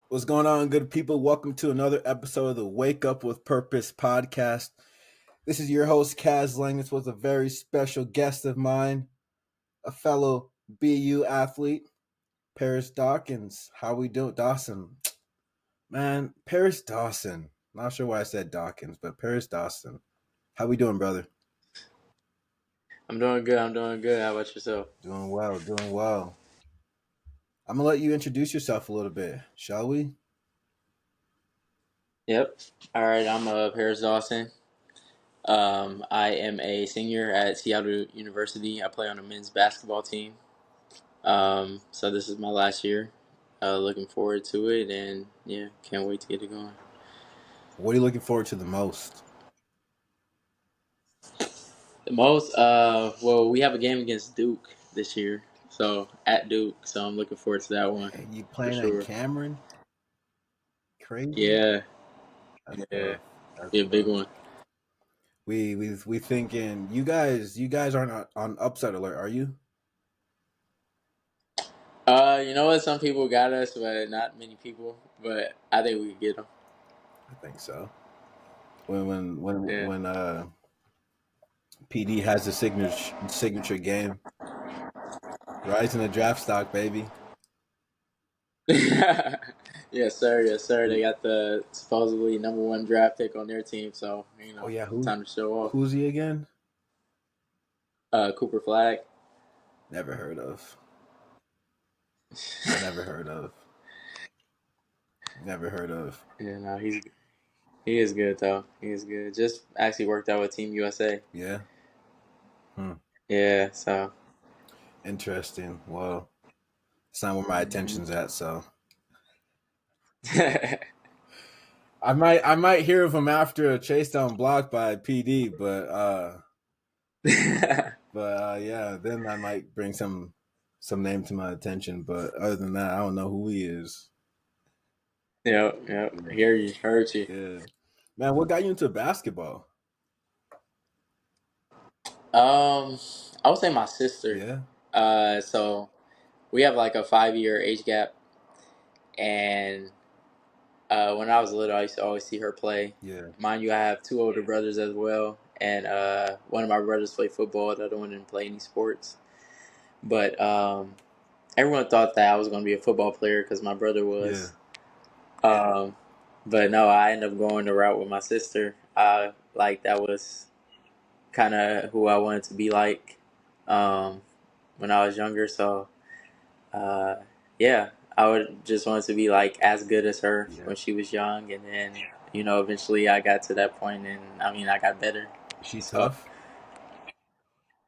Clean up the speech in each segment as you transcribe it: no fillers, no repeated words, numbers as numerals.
What's going on, good people? Welcome to another episode of the Wake Up with Purpose podcast. This is your host, Kaz Lang. This was a very special guest of mine, a fellow BU athlete, Paris Dawkins. How we doing? Dawson. Man, Paris Dawson. Not sure why I said Dawkins, but Paris Dawson. How we doing, brother? I'm doing good. I'm doing good. How about yourself? Doing well, doing well. I'm going to let you introduce yourself a little bit, shall we? Yep. All right. I'm Paris Dawson. I am a senior at Seattle University. I play on a men's basketball team. So this is my last year. Looking forward to it, and yeah, can't wait to get it going. What are you looking forward to the most? The most, well, we have a game against Duke this year, so at Duke. So I'm looking forward to that one You for playing at sure. Cameron? Crazy. Yeah, That's yeah, tough. That's be a big tough. one. We thinking you guys aren't on upset alert, are you? You know what? Some people got us, but not many people. But I think we could get them. I think so. When PD has the signature game, rising the draft stock, baby. Yes, sir. Yes, sir. They got the supposedly number one draft pick on their team, so Oh yeah, time to show off. who's he again? Cooper Flag. Never heard of. Never heard of. Never heard of. Yeah, no, he is good though. He is good. Just actually worked out with Team USA. Yeah. Hmm. Yeah, so. Interesting. Well, it's not where my Mhm. attention's at, so I might hear of him after a chase down block by PD, yeah, then I might bring some name to my attention. But other than that, I don't know who he is. Yep, yep. Hear you, heard you. Yeah, man, what got you into basketball? I would say my sister. Yeah, So we have like a 5 year age gap, and when I was little, I used to always see her play. yeah, Mind you, I have two older brothers as well, and one of my brothers played football. The other one didn't play any sports. But everyone thought that I was going to be a football player because my brother yeah. was. Um, but no, I ended up going the route with my sister. Like that was kind of who I wanted to be like um, when I was younger. So uh, yeah, I would just want to be like as good as her Yeah. when she was young, and then eventually I got to that point, and I got better. She So tough.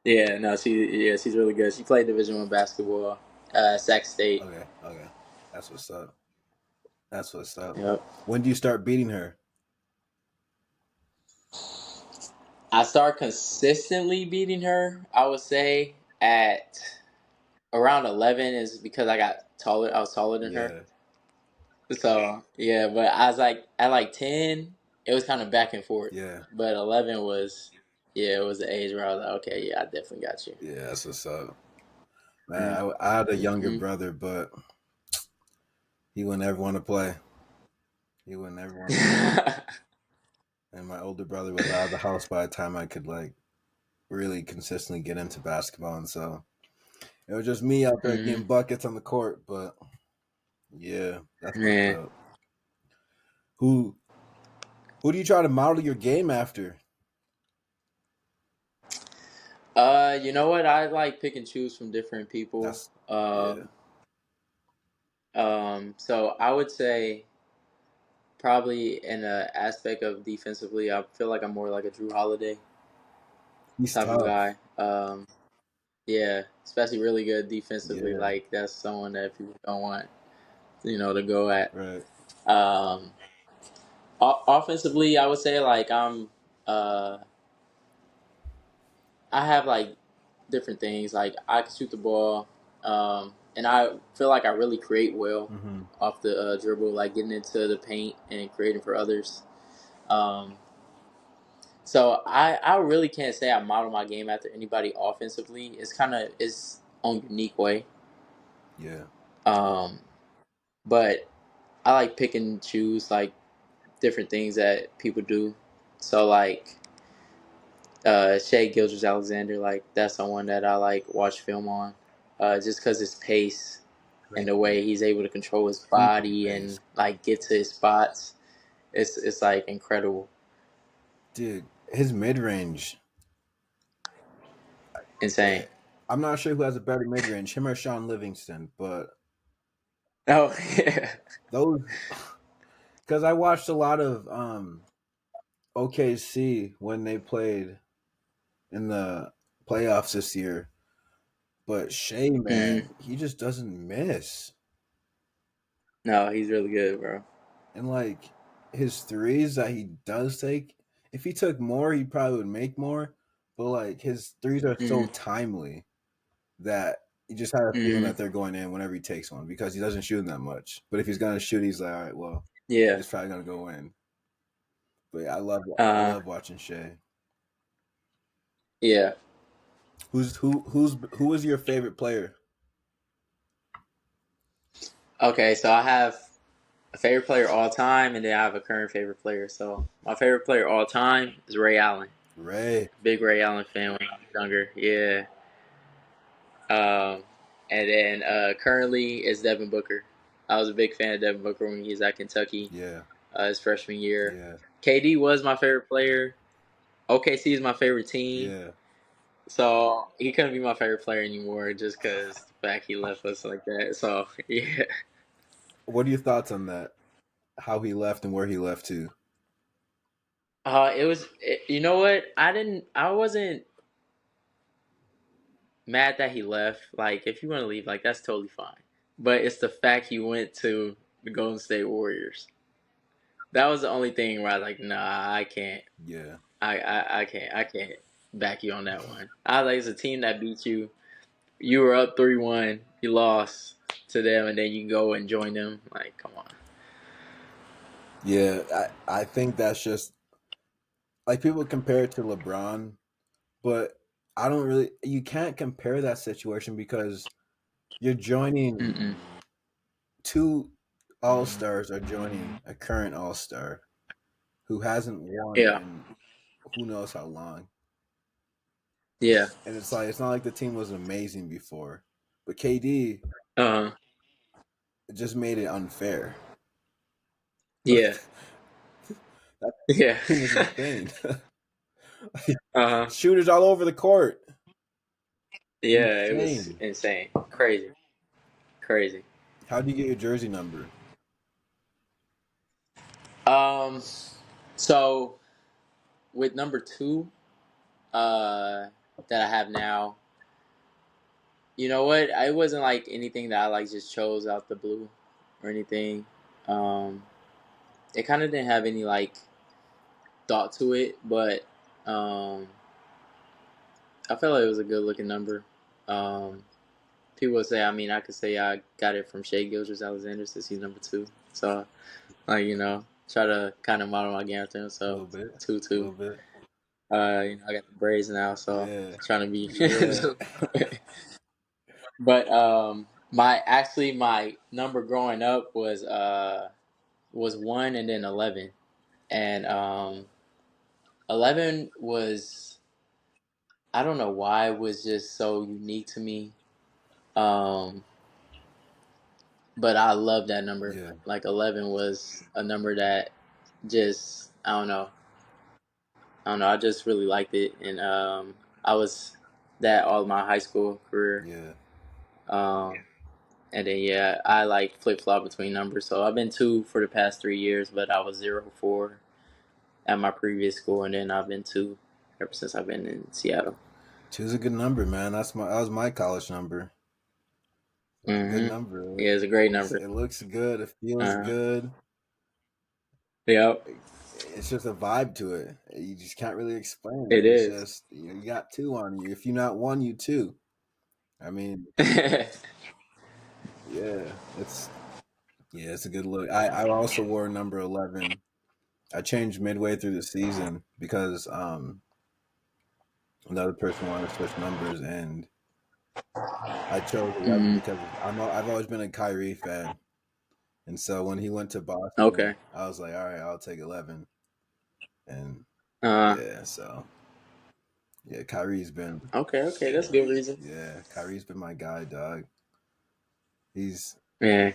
yeah, no, she's really good. She played Division I basketball, Sac State. Okay, okay. That's what's up. That's what's up. Yep. When do you start beating her? I started consistently beating her. I would say at around 11 is because I got taller. I was taller than her. Yeah, So yeah, but I was like at like 10, it was kind of back and forth. yeah, But 11 was, yeah, it was the age where I was like, okay, yeah, I definitely got you. yeah. That's what's up, man. Yeah. I had a younger Mm-hmm. brother, but he wouldn't ever want to play. He wouldn't ever want to play. And my older brother was out of the house by the time I could like really consistently get into basketball, and so it was just me out there Mm-hmm. getting buckets on the court. But yeah, that's what's Yeah. up. Who who do you try to model your game after? You know what? I like pick and choose from different people. That's yeah, So I would say probably in an aspect of defensively, I feel like I'm more like a Drew Holiday he's type of tough. guy. Yeah, especially really good defensively. Yeah, Like that's someone that people don't want, to go at. right. Um, Offensively, I would say like uh, I have like different things. Like I can shoot the ball, and I feel like I really create well Mm-hmm. off the dribble, like getting into the paint and creating for others. Um, so I really can't say I model my game after anybody offensively. It's kind of its own unique way. Yeah, Um, but I like pick and choose like different things that people do. So like Shea Gilgeous-Alexander, like that's someone that I like watch film on, just because his pace and Great the way pace. he's able to control his Super body pace. and like get to his spots. It's like incredible, Dude, his mid range. insane. I'm not sure who has a better mid range, him or Sean Livingston, but Oh yeah. those because I watched a lot of OKC when they played in the playoffs this year. But Shea, Mm. man, he just doesn't miss. No, he's really good, bro. And like his threes that he does take, if he took more, he probably would make more. But like his threes are so Mm. timely that you just have a feeling Mm. that they're going in whenever he takes one because he doesn't shoot them that much. But if he's gonna shoot, he's like, all right, well, Yeah. it's probably gonna go in. But yeah, I Uh. love watching Shea. Yeah. Who is your favorite player? Okay, so I have a favorite player all time, and then I have a current favorite player. So my favorite player all time is Ray Allen. Ray. Big Ray Allen fan when I was younger. Yeah. Um, and then currently is Devin Booker. I was a big fan of Devin Booker when he was at Kentucky Yeah, his freshman year. yeah, KD was my favorite player. OKC is my favorite team. yeah. So he couldn't be my favorite player anymore just because the fact he left us like that. So yeah, What are your thoughts on that? How he left and where he left to? you know what? I wasn't mad that he left. Like if you want to leave, like that's totally fine. But it's the fact he went to the Golden State Warriors. That was the only thing where I was like, nah, I can't. Yeah, I can't back you on that one. I was like, it's a team that beat you. You were up 3-1. You lost to them, and then you go and join them. Like, come on. yeah. I think that's just like people compare it to LeBron, but I don't really. You can't compare that situation because you're joining Mm-mm. two all stars are joining a current all star who hasn't won Yeah. in who knows how long. Yeah. And it's like it's not like the team was amazing before, but KD Uh huh. just made it unfair. Yeah. That Yeah. team was insane. Uh huh. Shooters all over the court. Yeah. It was Insane. insane. Crazy. Crazy. How do you get your jersey number? Um. So with number two, that I have now, you know what? It wasn't like anything that I like just chose out the blue or anything. Um. It kind of didn't have any like thought to it, but um, I felt like it was a good looking number. Um, People would say, I mean, I could say I got it from Shea Gilgeous-Alexander since he's number two. So, like, try to kind of model my game after him. A So, little bit. two A two. little bit. I got the braids now, so Yeah. trying to be. Yeah. But my number growing up was 1 and then 11, and 11 was, I don't know why it was just so unique to me. Um, but I love that number. Yeah. Like 11 was a number that just I don't know. I just really liked it, and I was that all my high school career. Yeah. Um, and then yeah, I like flip flop between numbers. So I've been two for the past 3 years, but I was 0-4 at my previous school, and then I've been two ever since I've been in Seattle. Two's a good number, man. That was my college number. It's a good Hmm. number. Yeah, it's a great number. It looks good. It feels Uh, good. yep, It's just a vibe to it. You just can't really explain it it. It's is. just you got two on you. If you're not one, you two. I mean, yeah, it's a good look. I also wore number 11. I changed midway through the season because another person wanted to switch numbers, and I chose 11 Hmm. because I've always been a Kyrie fan, And so when he went to Boston, Okay. I was like, all right, I'll take 11. And Uh. yeah, so yeah, Kyrie's been Okay. Okay. That's a good reason. yeah, Kyrie's been my guy, dog. He's Yeah.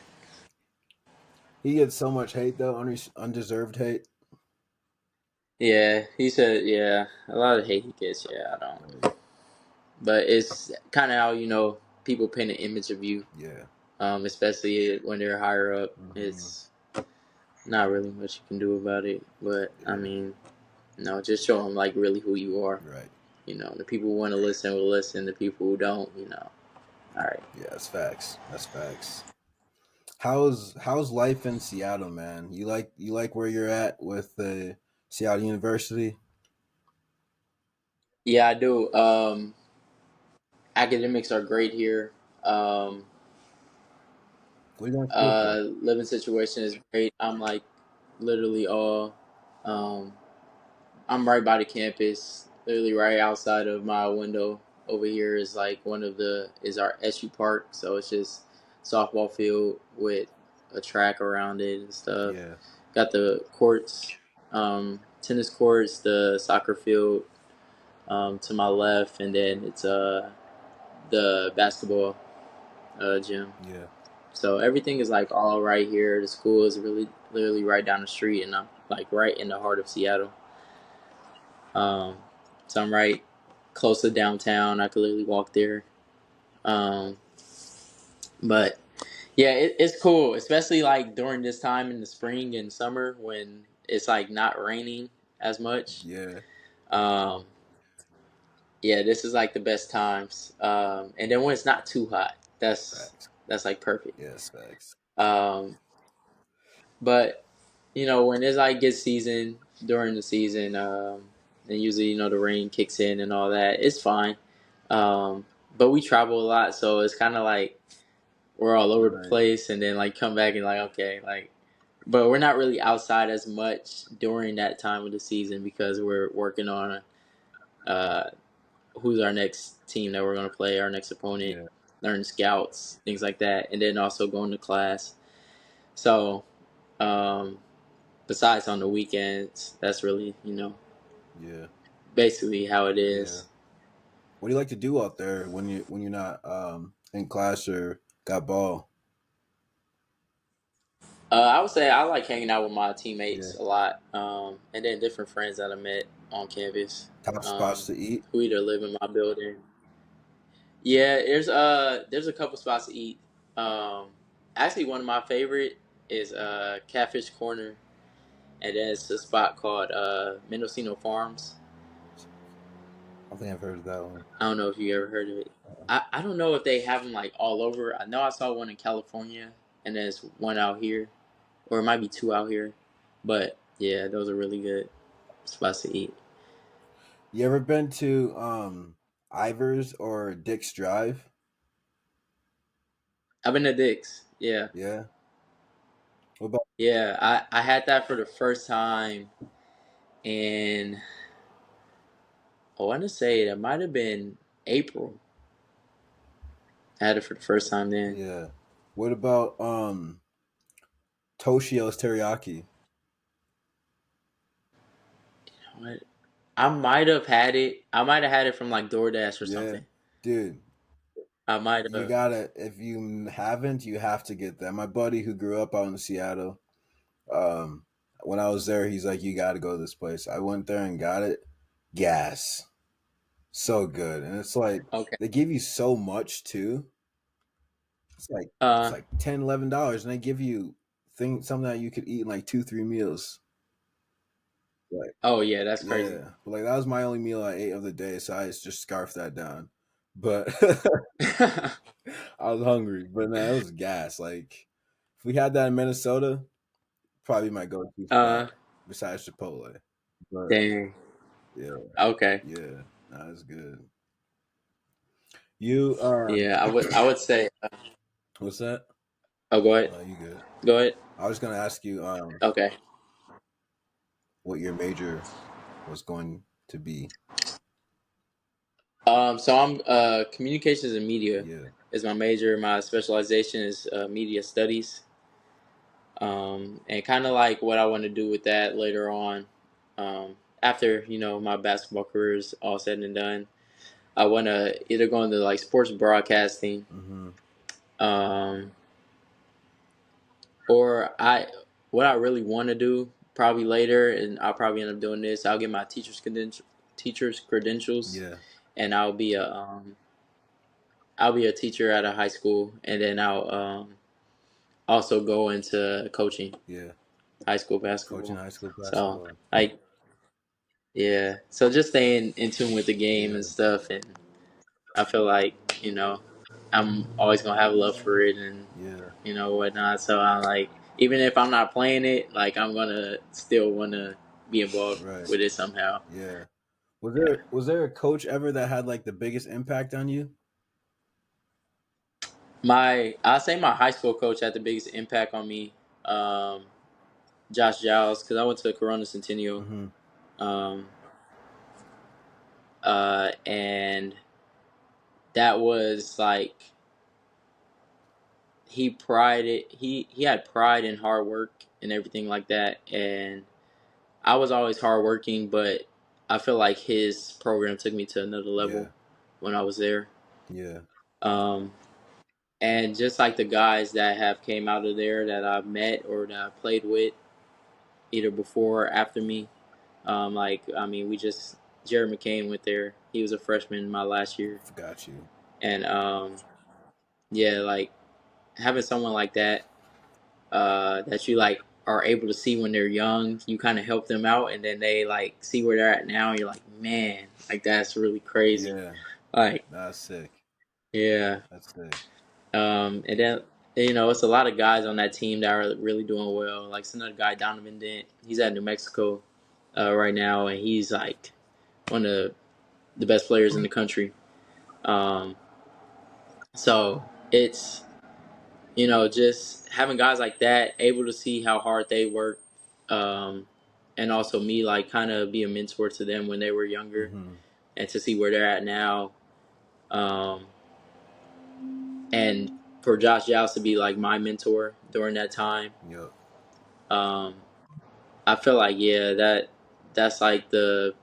he gets so much hate though, undeserved hate. Yeah. He said. Yeah. A lot of hate he gets. Yeah. I don't. Like, But it's kind of how people paint an image of you. yeah. Especially when they're higher up. Hmm. It's not really much you can do about it. But I Yeah. mean, just show them like really who you are. Right. The people who want to listen will listen. The people who don't, all right. Yeah, that's facts. That's facts. How's life in Seattle, man? You like where you're at with the Seattle University? Yeah, I do. Academics are great here. Um, What are you going to school for? living situation is great. I'm like literally all. Um, I'm right by the campus, literally right outside of my window. Over here is like is our SU park, so it's just softball field with a track around it and stuff. Yeah. Got the courts, tennis courts, the soccer field to my left, and then it's the basketball gym. Yeah. So everything is like all right here. The school is really literally right down the street, and I'm like right in the heart of Seattle. Um, so I'm right close to downtown. I could literally walk there. Um, but yeah, it's cool, especially like during this time in the spring and summer when it's like not raining as much. Yeah. Um, yeah, this is like the best times. And then when it's not too hot, Facts. that's like perfect. Yes, facts. Um, but when it's like good season during the season, and usually the rain kicks in and all that, it's fine. But we travel a lot, so it's kind of like we're all over the Right. place, and then like come back and like okay, like, but we're not really outside as much during that time of the season because we're working on uh, who's our next team that we're going to play, our next opponent, Yeah. learn scouts, things like that, and then also going to class. So, um, besides on the weekends, that's really Yeah. basically how it Yeah. is. What do you like to do out there when you're not in class or got ball? I would say I like hanging out with my Yeah. teammates a lot, and then different friends that I met on campus, Top um, spots to eat? who either live in my building. Yeah, there's a couple spots to eat. Um, actually, one of my favorite is Catfish Corner, and then it's a spot called Mendocino Farms. I think I've heard of that one. I don't know if you ever heard of it. I don't know if they have them like all over. I know I saw one in California, and there's one out here, or it might be two out here. But yeah, those are really good spots to eat. You ever been to Ivers or Dick's Drive? I've been to Dick's. Yeah, Yeah. What about yeah. I had that for the first time in I want to say that might have been April. I had it for the first time then. yeah. What about Toshio's teriyaki? What? I might have had it. I might have had it from like DoorDash or Yeah. something. Dude, I might you have. gotta if you haven't, you have to get that. My buddy who grew up out in Seattle, um, when I was there, he's like, you gotta go to this place. I went there and got it. Gas. So good. And it's like Okay. they give you so much too. It's Uh. like $10, $11, and they give you something that you could eat in like 2, 3 meals. Like Oh yeah, that's crazy. yeah, but like that was my only meal I ate of the day, so I just scarfed that down. But I was hungry, but man, it was gas. Like if we had that in Minnesota, probably my go-to uh. spot besides Chipotle. But Dang. yeah, Okay. yeah, that was good. You Yeah, I would say. what's that? Oh, go ahead. No, you good. Go ahead. I was gonna ask you Okay. what your major was going to be. So I'm communications and media Yeah, is my major. My specialization is media studies. And kind of like what I want to do with that later on, after my basketball career is all said and done. I want to either go into like sports broadcasting, Mm-hmm. um, or what I really want to do probably later, and I'll probably end up doing this. I'll get my teacher's credentials, Yeah. and I'll be a teacher at a high school, and then I'll also go into coaching Yeah. high school Coaching basketball. high school So basketball. like yeah, so just staying in tune with the game Yeah. and stuff, and I feel like I'm always gonna have love for it and Yeah. whatnot. So I'm like, even if I'm not playing it, like I'm gonna still wanna be involved Right. with it somehow. Yeah. Was there a coach ever that had like the biggest impact on you? I'll say my high school coach had the biggest impact on me, um, Josh Giles, because I went to Corona Centennial, Mm-hmm. um, and that was like he had pride in hard work and everything like that, and I was always hardworking, but I feel like his program took me to another Yeah. level when I was there. Yeah. Um, and just like the guys that have came out of there that I've met or that I played with, either before or after me, like I mean, we just Jared McCain went there. He was a freshman my last year, Got you. and yeah, like having someone like that that you like are able to see when they're young, you kind of help them out, and then they like see where they're at now. And you're like, man, like that's really crazy. Yeah. Like, That's sick. yeah. That's sick. And then it's a lot of guys on that team that are really doing well. Like, it's another guy, Donovan Dent. He's at New Mexico right now, and he's like one of the best players in the country. Um, so it's just having guys like that able to see how hard they work, um, and also me like kind of be a mentor to them when they were younger, Mm-hmm. and to see where they're at now, um, and for Josh Giles to be like my mentor during that time. Yep. um, I feel like that's like the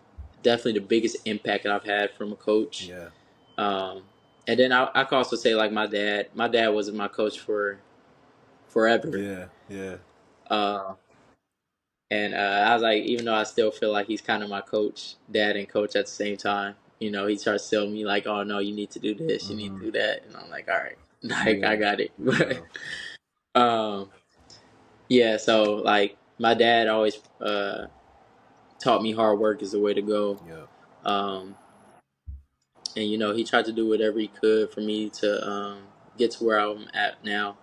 definitely the biggest impact that I've had from a coach. Yeah. um, and then I could also say like my dad was my coach for forever. Yeah. Yeah. uh, And I was like, even though I still feel like he's kind of my coach, dad, and coach at the same time, he starts telling me like, "Oh no, you need to do this, you need Mm-hmm. to do that," and I'm like, "All right, like I Yeah. got it." Yo. But yeah, so like my dad always taught me hard work is the way to go, Yep. um, and he tried to do whatever he could for me to get to where I'm at now.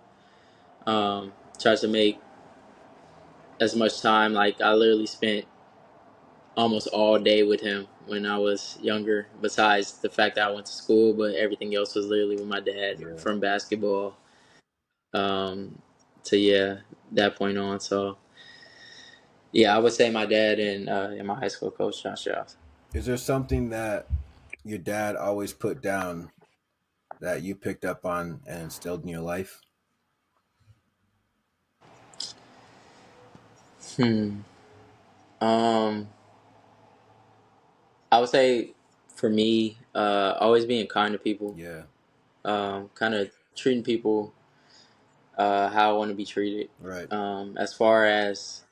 Tries to make as much time. Like I literally spent almost all day with him when I was younger, besides the fact that I went to school, but everything else was literally with my dad Yeah. from basketball um, to, yeah, that point on. So, yeah, I would say my dad and my high school coach, Josh Jones. Is there something that your dad always put down that you picked up on and instilled in your life? Hmm. Um, I would say for me, always being kind to people, Yeah. kind of treating people how I want to be treated. Right. As far as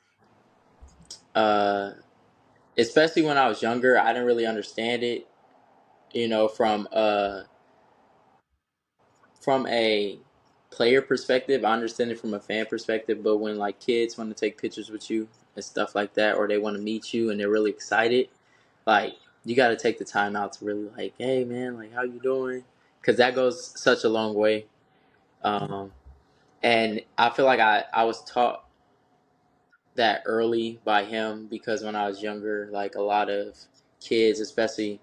uh, especially when I was younger, I didn't really understand it, from a player perspective. I understand it from a fan perspective, but when like kids want to take pictures with you and stuff like that, or they want to meet you and they're really excited, like you got to take the time out to really like, hey man, like how you doing? Because that goes such a long way. Um, and I feel like I was taught that early by him, because when I was younger, like a lot of kids, especially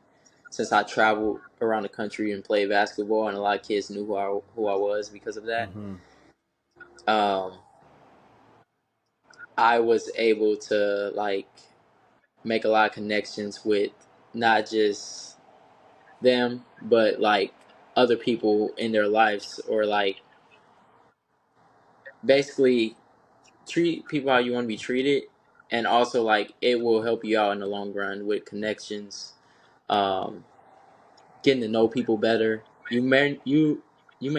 since I traveled around the country and played basketball, and a lot of kids knew who I was because of that. Mm-hmm. Um, I was able to like make a lot of connections with not just them, but like other people in their lives, or like basically treat people how you want to be treated, and also like it will help you out in the long run with connections, um, getting to know people better. You may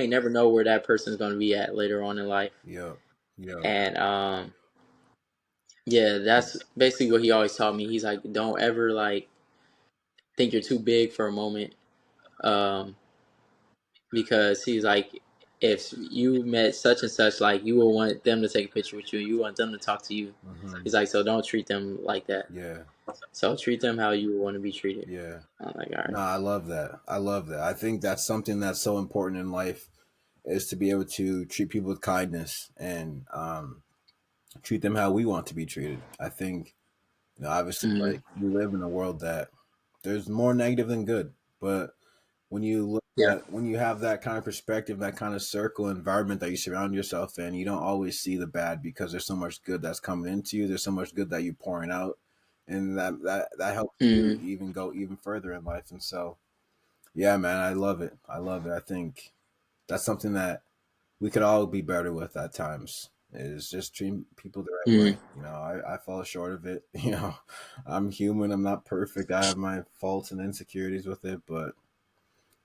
never know where that person is going to be at later on in life, Yep. Yep. and yeah, that's basically what he always taught me. He's like, don't ever like think you're too big for a moment, um, because he's like, if you met such and such, like you will want them to take a picture with you, you want them to talk to you. Mm-hmm. He's like, so don't treat them like that. Yeah. So treat them how you want to be treated. Yeah. I'm like, all No, right. I love that. I love that. I think that's something that's so important in life is to be able to treat people with kindness and treat them how we want to be treated. I think, obviously, Mm-hmm. like we live in a world that there's more negative than good, but when you look Yeah. at when you have that kind of perspective, that kind of circle environment that you surround yourself in, you don't always see the bad because there's so much good that's coming into you. There's so much good that you're pouring out, and that helps you Mm-hmm. even go even further in life. And so, yeah, man, I love it. I love it. I think that's something that we could all be better with at times. Is just treating people the right way. Mm-hmm. I fall short of it. I'm human. I'm not perfect. I have my faults and insecurities with it, but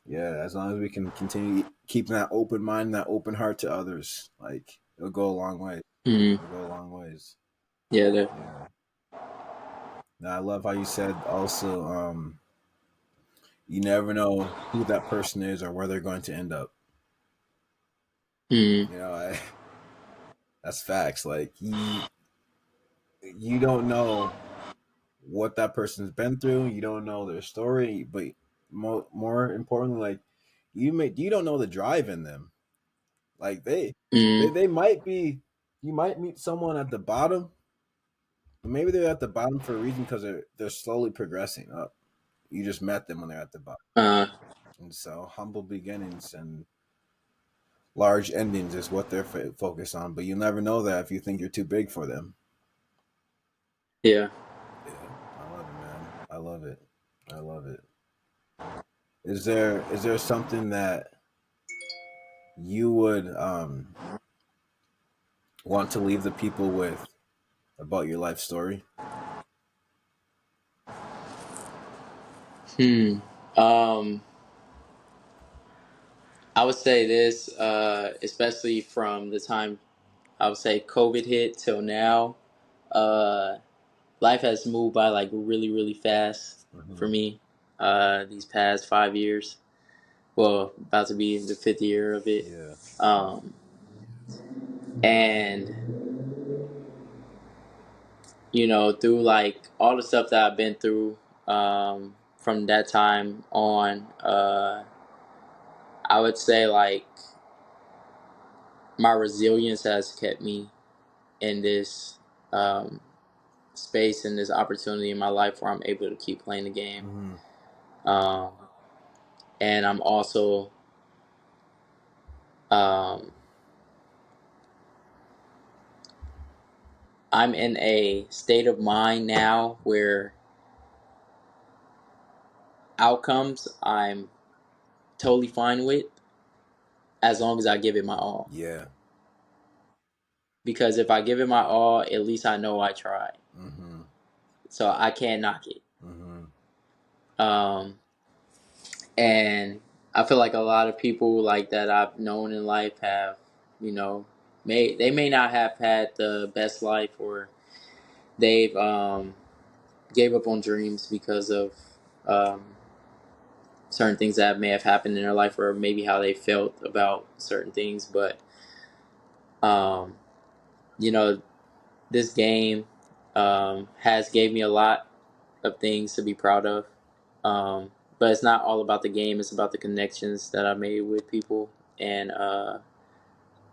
yeah, as long as we can continue keeping that open mind, that open heart to others, like it'll go a long way. Mm-hmm. It'll go a long ways. Yeah. Yeah. Now I love how you said also, you never know who that person is or where they're going to end up. Mm-hmm. I that's facts. Like you don't know what that person's been through. You don't know their story, but more importantly, like you don't know the drive in them. Like Mm-hmm. they might be. You might meet someone at the bottom, but maybe they're at the bottom for a reason because they're slowly progressing up. You just met them when they're at the bottom, Uh. and so humble beginnings and large endings is what they're focused on. But you never know that if you think you're too big for them. Yeah. Yeah, I love it, man. I love it. I love it. Is there something that you would want to leave the people with about your life story? Hmm. Um. I would say this, especially from the time I would say COVID hit till now. Uh, Life has moved by like really, really fast Hmm. for me. These past 5 years. Well, about to be the fifth year of it. Yeah. Um, and through like all the stuff that I've been through, from that time on, I would say like my resilience has kept me in this um, space and this opportunity in my life where I'm able to keep playing the game. Hmm. Um, and I'm also um, I'm in a state of mind now where outcomes I'm totally fine with as long as I give it my all. Yeah. Because if I give it my all, at least I know I tried. Hmm. So I can't knock it. Hmm. Um, and I feel like a lot of people like that I've known in life have, you know, may not have had the best life, or they've gave up on dreams because of um, certain things that may have happened in their life, or maybe how they felt about certain things. But um, you know, this game has gave me a lot of things to be proud of. But it's not all about the game; it's about the connections that I made with people, and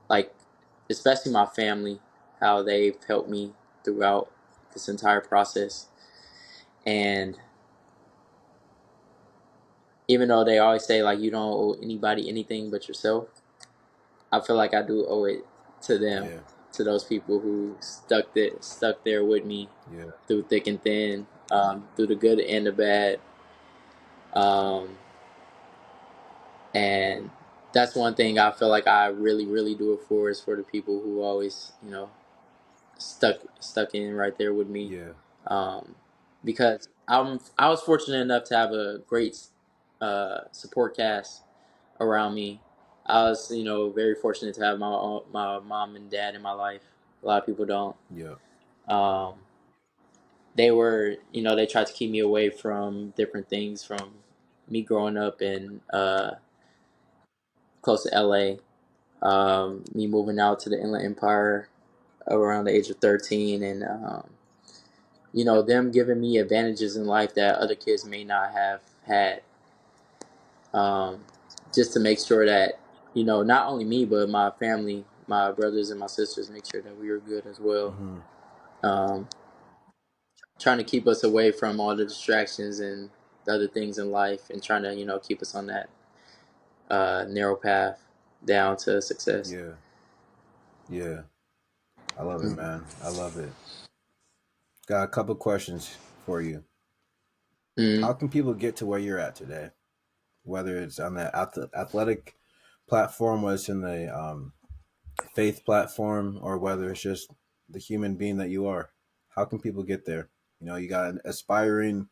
like especially my family, how they've helped me throughout this entire process. And even though they always say like you don't owe anybody anything but yourself, I feel like I do owe it to them, Yeah. to those people who stuck there with me Yeah. through thick and thin, through the good and the bad. Um, and that's one thing I feel like I really, really do it for, is for the people who always, stuck in right there with me, Yeah. um, because I was fortunate enough to have a great support cast around me. I was, very fortunate to have my mom and dad in my life. A lot of people don't. Yeah. Um, they were, they tried to keep me away from different things from me growing up in close to LA. Me moving out to the Inland Empire around the age of 13, and them giving me advantages in life that other kids may not have had. Um, just to make sure that not only me but my family, my brothers and my sisters, make sure that we were good as well. Mm-hmm. Um, trying to keep us away from all the distractions and the other things in life, and trying to keep us on that narrow path down to success. Yeah. Yeah. I love it, man. I love it. Got a couple questions for you. Mm-hmm. How can people get to where you're at today? Whether it's on the athletic platform, whether it's in the faith platform, or whether it's just the human being that you are. How can people get there? You got an aspiring,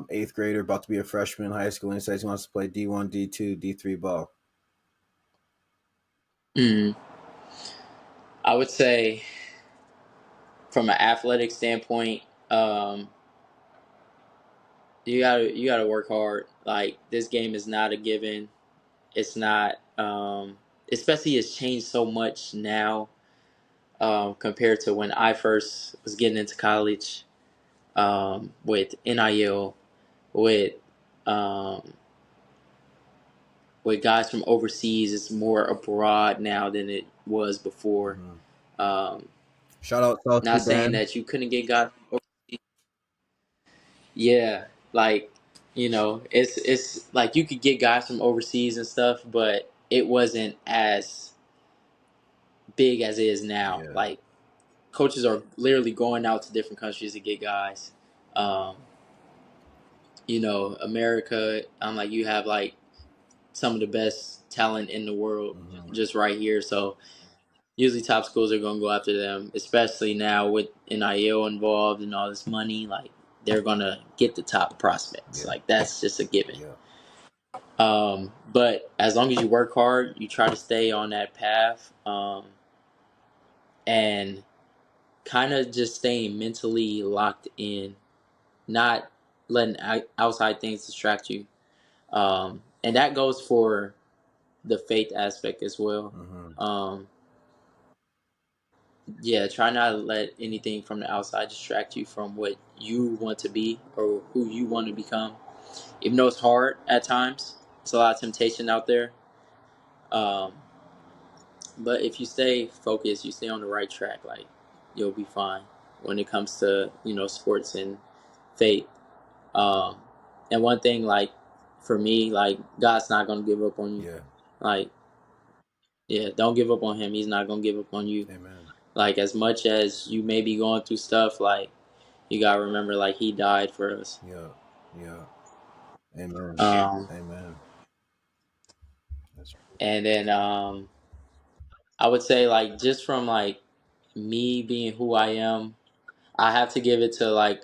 eighth grader about to be a freshman in high school and says he wants to play D1, D2, D3 ball. Mm-hmm. I would say, from an athletic standpoint, um, you gotta work hard. Like, this game is not a given. It's not, especially it's changed so much now, compared to when I first was getting into college, with NIL, with um, with guys from overseas. It's more abroad now than it was before. Mm-hmm. Um, Shout out South not saying Sudan. that you couldn't get guys. Yeah, like, it's like you could get guys from overseas and stuff, but it wasn't as big as it is now. Yeah. Like, coaches are literally going out to different countries to get guys. Um, America, I'm like, you have like some of the best talent in the world Mm-hmm. just right here. So usually top schools are going to go after them, especially now with NIL involved and all this money. Like, they're going to get the top prospects. Yeah. Like, that's just a given. Yeah. But as long as you work hard, you try to stay on that path, and kind of just staying mentally locked in, not letting outside things distract you. And that goes for the faith aspect as well. Mm-hmm. Um, yeah, try not to let anything from the outside distract you from what you want to be or who you want to become. Even though it's hard at times, it's a lot of temptation out there. Um, but if you stay focused, you stay on the right track, like, you'll be fine when it comes to sports and faith. Um, and one thing, like, for me, like, God's not gonna give up on you. Yeah. Like, yeah, don't give up on him. He's not gonna give up on you. Amen. Like, as much as you may be going through stuff, like, you gotta remember, like, he died for us. Yeah. Yeah. Amen. Um, Amen. That's and then I would say, like, just from like me being who I am, I have to give it to, like,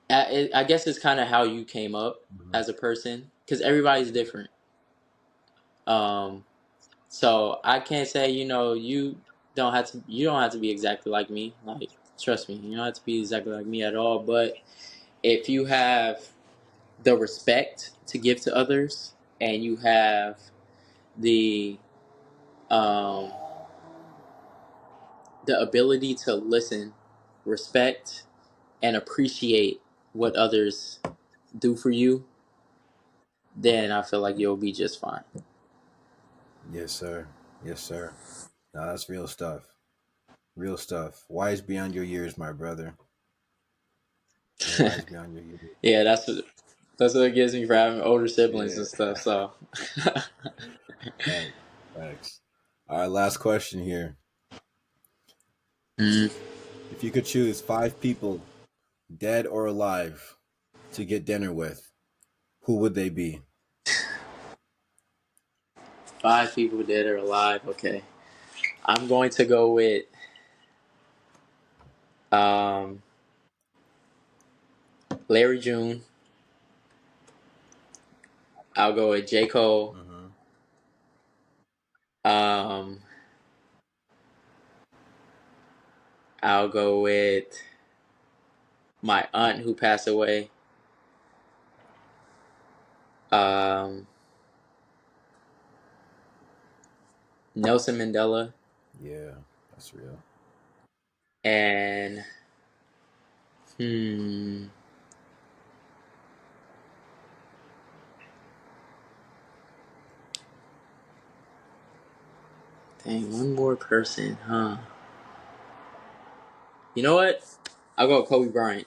I guess it's kind of how you came up mm-hmm. as a person, because everybody's different. Um, so I can't say, you don't have to be exactly like me. Like, trust me, you don't have to be exactly like me at all. But if you have the respect to give to others, and you have the um, the ability to listen, respect, and appreciate what others do for you, then I feel like you'll be just fine. Yes, sir. Yes, sir. No, that's real stuff. Real stuff. Wise beyond your years, my brother. You're wise beyond your years. Yeah, that's what it gives me for having older siblings Yeah. and stuff. So, Thanks. Thanks. All right, last question here. mm, If you could choose 5 people, dead or alive, to get dinner with, who would they be? 5 people dead or alive. Okay, I'm going to go with Um, Larry June. I'll go with J. Cole. Mm-hmm. Um, I'll go with my aunt who passed away. Um, Nelson Mandela. Yeah, that's real. And dang, one more person, huh? You know what? I'll go Kobe Bryant.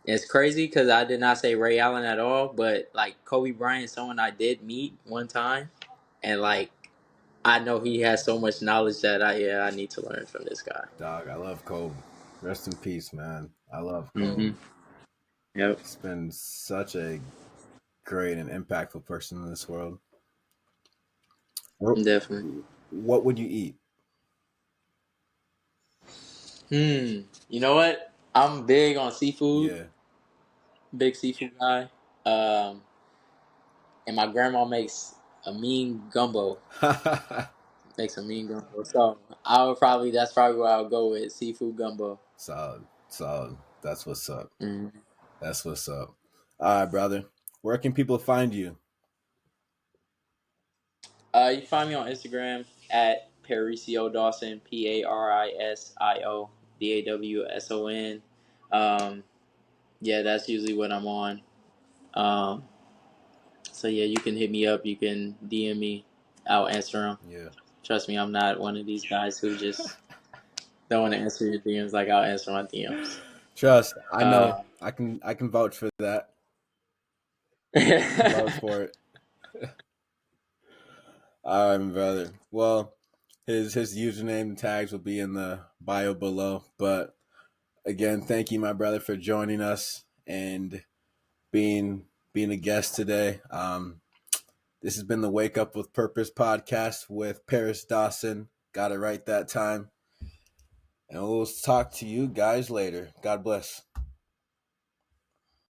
It's crazy because I did not say Ray Allen at all, but like Kobe Bryant, someone I did meet one time, and like I know he has so much knowledge that I need to learn from this guy. Dog, I love Kobe. Rest in peace, man. I love Kobe. Mm-hmm. Yep, He's been such a great and impactful person in this world. What, definitely. what would you eat? You know what? I'm big on seafood. Yeah. Big seafood guy. Um, and my grandma makes a mean gumbo. Makes a mean gumbo. So I would probably that's probably where I'll go with seafood gumbo. Solid. Solid. That's what's up. Mm-hmm. That's what's up. All right, brother. Where can people find you? You can find me on Instagram at Parisio Dawson, PARISIO DAWSON. Yeah, that's usually what I'm on. Um, so yeah, you can hit me up. You can DM me. I'll answer them. Yeah. Trust me, I'm not one of these guys who just don't want to answer your DMs. Like I'll answer my DMs. Trust. I know. Uh, I can vouch for that. I can vouch for it. All right, brother. Well, his username tags will be in the bio below. But again, thank you, my brother, for joining us and being a guest today. This has been the Wake Up with Purpose podcast with Paris Dawson. Got it right that time. And we'll talk to you guys later. God bless.